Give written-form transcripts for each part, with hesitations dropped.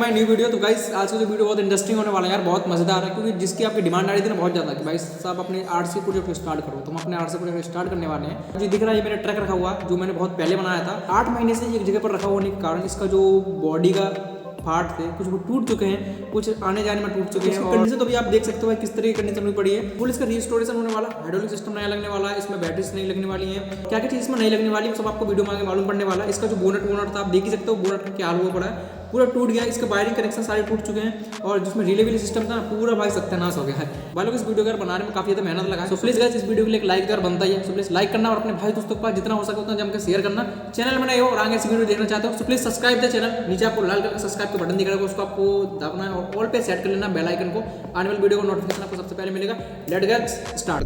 My new video. तो guys आज का जो वीडियो बहुत इंटरेस्टिंग होने वाला है यार, बहुत मजेदार है, क्योंकि जिसकी आपकी डिमांड आ रही थी ना बहुत ज़्यादा कि भाई साहब अपने आर्ट से प्रोजेक्ट स्टार्ट करो, तो हम अपने आर्ट से प्रोजेक्ट स्टार्ट करने वाले हैं। जो दिख रहा है ये मेरा ट्रक रखा हुआ जो मैंने बहुत पहले बनाया था। 8 महीने से एक जगह पर रखा होने के कारण इसका जो बॉडी का पार्ट थे कुछ वो टूट चुके हैं, कुछ आने जाने में टूट चुके हैं। और कंडीशन तो भी आप देख सकते हो किस तरह की कंडीशन में पड़ी है। फुल इसका रिस्टोरेशन होने वाला, हाइड्रोलिक सिस्टम नया लगने वाला है, इसमें बैटरीज नहीं लगने वाली है, क्या क्या चीज इसमें नहीं लगने वाली है सब आपको वीडियो में आगे मालूम पड़ने वाला है। इसका जो बोनट था आप देख ही सकते हो, बोनट क्या हाल हुआ पड़ा है, पूरा टूट गया। इसके वायरिंग कनेक्शन सारे टूट चुके हैं और जिसमें रिले सिस्टम था पूरा भाई सत्यानाश हो गया है। भाई लोग इस वीडियो को बनाने में काफी ज्यादा मेहनत लगा है। तो प्लीज गाइस इस वीडियो के लिए एक लाइक तो बनता ही है, सो प्लीज लाइक करना और अपने भाई दोस्तों के पास जितना हो सके उतना जमकर शेयर करना। चैनल में नए हो और आगे इस वीडियो देखना चाहते हो तो प्लीज सब्सक्राइब द चैनल। नीचे आपको लाल कलर का सब्सक्राइब का बटन दिख रहा है, उसको आपको दबाना है और ऑल पे सेट कर लेना बेल आइकन को। आने वाली वीडियो का नोटिफिकेशन आपको सबसे पहले मिलेगा। Let's get start.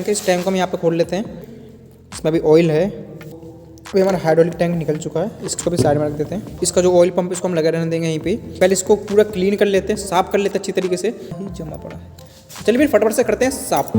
इस टैंक को हम यहाँ पे खोल लेते हैं। इसमें अभी ऑयल है, अभी हमारा हाइड्रोलिक टैंक निकल चुका है, इसको भी साइड में रख देते हैं। इसका जो ऑयल पंप इसको हम लगा रहने देंगे यहीं पे। पहले इसको पूरा क्लीन कर लेते हैं, साफ कर लेते हैं अच्छी तरीके से, यही जमा पड़ा है। चलिए फिर फटाफट से करते हैं साफ।